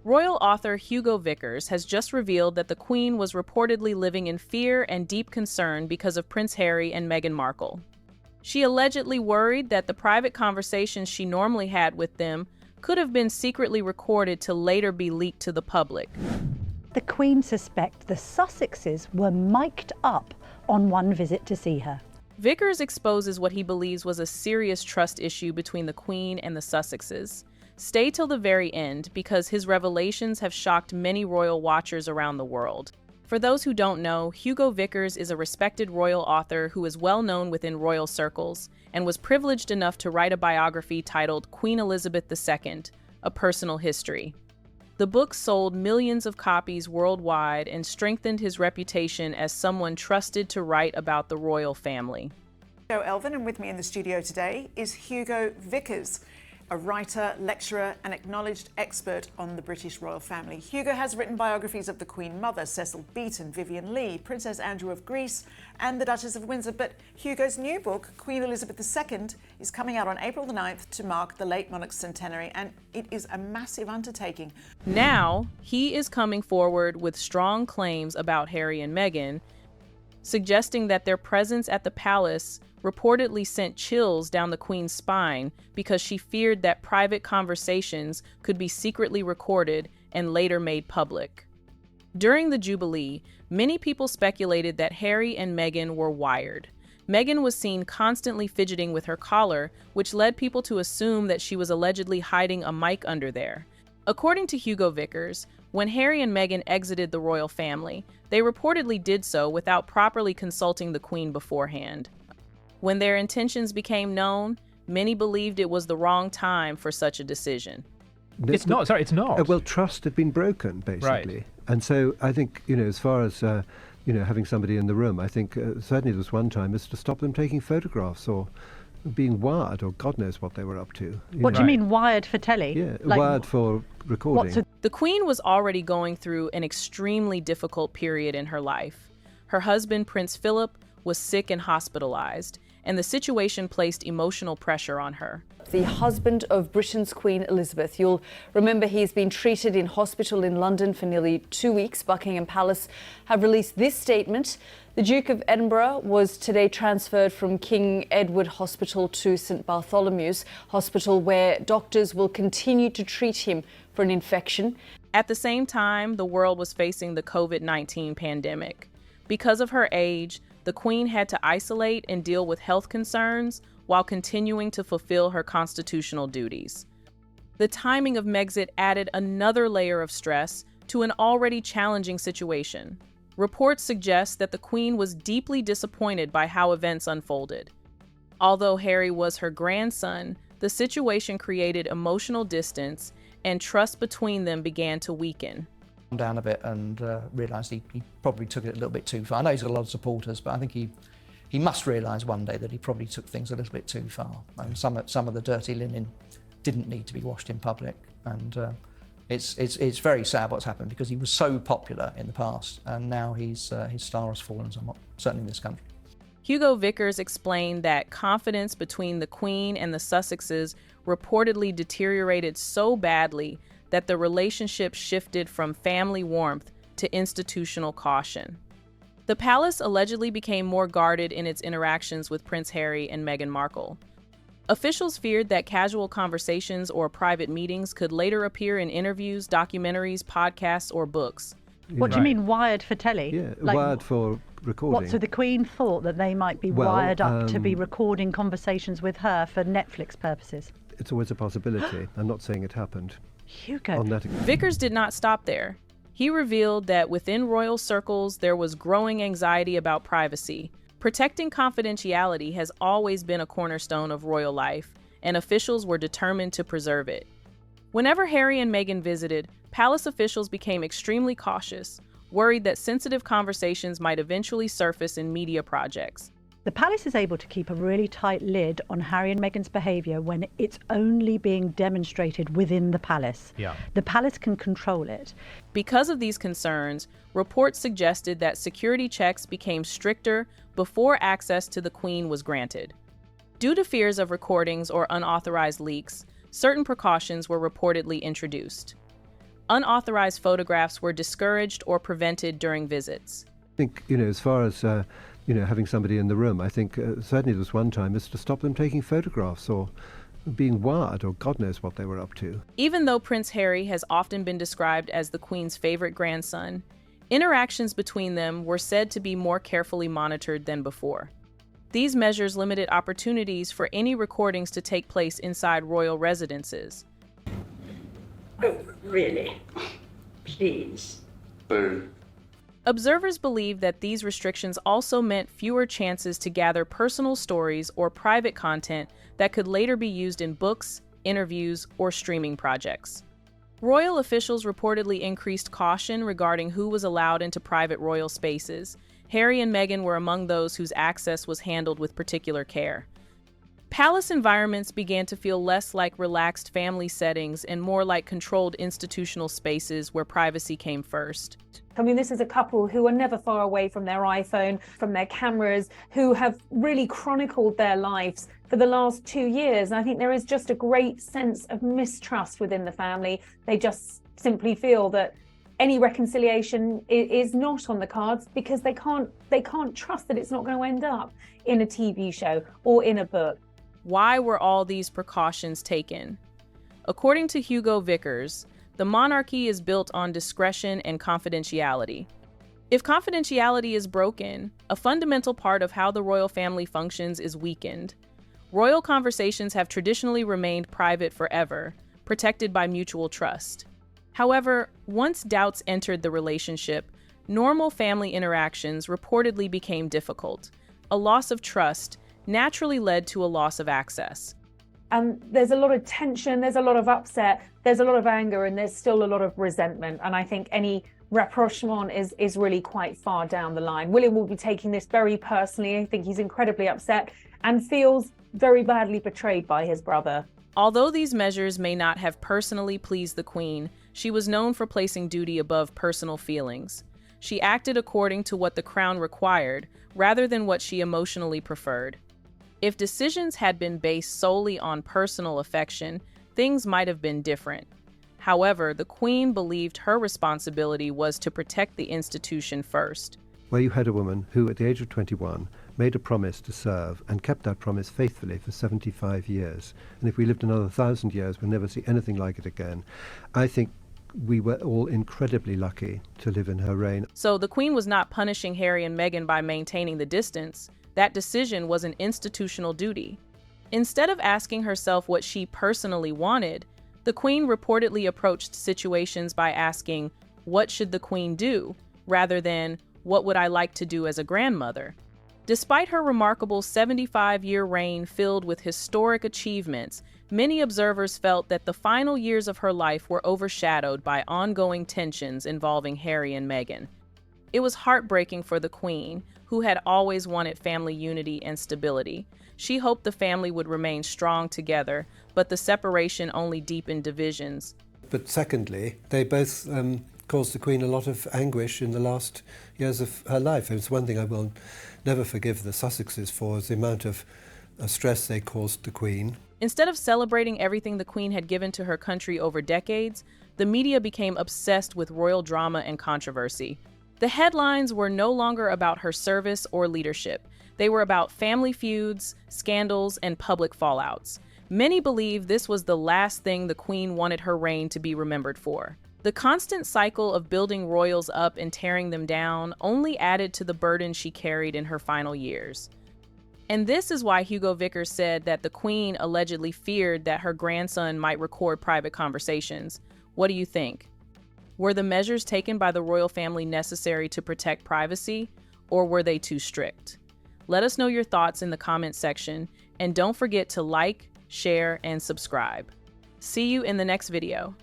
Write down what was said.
Royal author Hugo Vickers has just revealed that the Queen was reportedly living in fear and deep concern because of Prince Harry and Meghan Markle. She allegedly worried that the private conversations she normally had with them could have been secretly recorded to later be leaked to the public. The Queen suspects the Sussexes were mic'd up on one visit to see her. Vickers exposes what he believes was a serious trust issue between the Queen and the Sussexes. Stay till the very end because his revelations have shocked many royal watchers around the world. For those who don't know, Hugo Vickers is a respected royal author who is well known within royal circles and was privileged enough to write a biography titled Queen Elizabeth II, A Personal History. The book sold millions of copies worldwide and strengthened his reputation as someone trusted to write about the royal family. Joe Elvin, and with me in the studio today is Hugo Vickers, a writer, lecturer and acknowledged expert on the British royal family. Hugo has written biographies of the Queen Mother, Cecil Beaton, Vivian Leigh, Princess Andrew of Greece and the Duchess of Windsor. But Hugo's new book, Queen Elizabeth II, is coming out on April the 9th to mark the late monarch's centenary, and it is a massive undertaking. Now, he is coming forward with strong claims about Harry and Meghan, suggesting that their presence at the palace reportedly sent chills down the Queen's spine because she feared that private conversations could be secretly recorded and later made public. During the Jubilee, many people speculated that Harry and Meghan were wired. Meghan was seen constantly fidgeting with her collar, which led people to assume that she was allegedly hiding a mic under there. According to Hugo Vickers, when Harry and Meghan exited the royal family, they reportedly did so without properly consulting the Queen beforehand. When their intentions became known, many believed it was the wrong time for such a decision. It's not. Well, trust had been broken, basically. Right. And so I think, as far as, having somebody in the room, I think certainly there was one time is to stop them taking photographs or being wired, or God knows what they were up to. What do you mean, wired for telly? Yeah, wired for recording. The Queen was already going through an extremely difficult period in her life. Her husband, Prince Philip, was sick and hospitalized, and the situation placed emotional pressure on her. The husband of Britain's Queen Elizabeth. You'll remember he's been treated in hospital in London for nearly 2 weeks. Buckingham Palace have released this statement. The Duke of Edinburgh was today transferred from King Edward Hospital to St Bartholomew's Hospital, where doctors will continue to treat him for an infection. At the same time, the world was facing the COVID-19 pandemic. Because of her age, the Queen had to isolate and deal with health concerns while continuing to fulfill her constitutional duties. The timing of Megxit added another layer of stress to an already challenging situation. Reports suggest that the Queen was deeply disappointed by how events unfolded. Although Harry was her grandson, the situation created emotional distance and trust between them began to weaken. Down a bit and realised he probably took it a little bit too far. I know he's got a lot of supporters, but I think he must realise one day that he probably took things a little bit too far. And some of the dirty linen didn't need to be washed in public, and it's very sad what's happened because he was so popular in the past, and now his star has fallen somewhat, certainly in this country. Hugo Vickers explained that confidence between the Queen and the Sussexes reportedly deteriorated so badly that the relationship shifted from family warmth to institutional caution. The palace allegedly became more guarded in its interactions with Prince Harry and Meghan Markle. Officials feared that casual conversations or private meetings could later appear in interviews, documentaries, podcasts, or books. What do you mean, wired for telly? Yeah, wired for recording. What, so the Queen thought that they might be wired up to be recording conversations with her for Netflix purposes? It's always a possibility. I'm not saying it happened. Hugo. Vickers did not stop there. He revealed that within royal circles there was growing anxiety about privacy. Protecting confidentiality has always been a cornerstone of royal life, and officials were determined to preserve it. Whenever Harry and Meghan visited, palace officials became extremely cautious, worried that sensitive conversations might eventually surface in media projects. The palace is able to keep a really tight lid on Harry and Meghan's behaviour when it's only being demonstrated within the palace. Yeah. The palace can control it. Because of these concerns, reports suggested that security checks became stricter before access to the Queen was granted. Due to fears of recordings or unauthorized leaks, certain precautions were reportedly introduced. Unauthorized photographs were discouraged or prevented during visits. I think, as far as, having somebody in the room, I think certainly there was one time is to stop them taking photographs or being wired or God knows what they were up to. Even though Prince Harry has often been described as the Queen's favorite grandson, interactions between them were said to be more carefully monitored than before. These measures limited opportunities for any recordings to take place inside royal residences. Oh, really? Please. Boo. Observers believe that these restrictions also meant fewer chances to gather personal stories or private content that could later be used in books, interviews, or streaming projects. Royal officials reportedly increased caution regarding who was allowed into private royal spaces. Harry and Meghan were among those whose access was handled with particular care. Palace environments began to feel less like relaxed family settings and more like controlled institutional spaces where privacy came first. I mean, this is a couple who are never far away from their iPhone, from their cameras, who have really chronicled their lives for the last 2 years. And I think there is just a great sense of mistrust within the family. They just simply feel that any reconciliation is not on the cards because they can't trust that it's not going to end up in a TV show or in a book. Why were all these precautions taken? According to Hugo Vickers, the monarchy is built on discretion and confidentiality. If confidentiality is broken, a fundamental part of how the royal family functions is weakened. Royal conversations have traditionally remained private forever, protected by mutual trust. However, once doubts entered the relationship, normal family interactions reportedly became difficult. A loss of trust naturally led to a loss of access. There's a lot of tension, there's a lot of upset, there's a lot of anger, and there's still a lot of resentment. And I think any rapprochement is really quite far down the line. William will be taking this very personally. I think he's incredibly upset and feels very badly betrayed by his brother. Although these measures may not have personally pleased the Queen, she was known for placing duty above personal feelings. She acted according to what the crown required, rather than what she emotionally preferred. If decisions had been based solely on personal affection, things might have been different. However, the Queen believed her responsibility was to protect the institution first. Where you had a woman who, at the age of 21, made a promise to serve and kept that promise faithfully for 75 years. And if we lived another 1,000 years, we'll never see anything like it again. I think we were all incredibly lucky to live in her reign. So the Queen was not punishing Harry and Meghan by maintaining the distance. That decision was an institutional duty. Instead of asking herself what she personally wanted, the Queen reportedly approached situations by asking, "What should the Queen do?" rather than, "What would I like to do as a grandmother?" Despite her remarkable 75-year reign filled with historic achievements, many observers felt that the final years of her life were overshadowed by ongoing tensions involving Harry and Meghan. It was heartbreaking for the Queen, who had always wanted family unity and stability. She hoped the family would remain strong together, but the separation only deepened divisions. But secondly, they both caused the Queen a lot of anguish in the last years of her life. It's one thing I will never forgive the Sussexes for, is the amount of stress they caused the Queen. Instead of celebrating everything the Queen had given to her country over decades, the media became obsessed with royal drama and controversy. The headlines were no longer about her service or leadership. They were about family feuds, scandals, and public fallouts. Many believe this was the last thing the Queen wanted her reign to be remembered for. The constant cycle of building royals up and tearing them down only added to the burden she carried in her final years. And this is why Hugo Vickers said that the Queen allegedly feared that her grandson might record private conversations. What do you think? Were the measures taken by the royal family necessary to protect privacy, or were they too strict? Let us know your thoughts in the comments section, and don't forget to like, share, and subscribe. See you in the next video.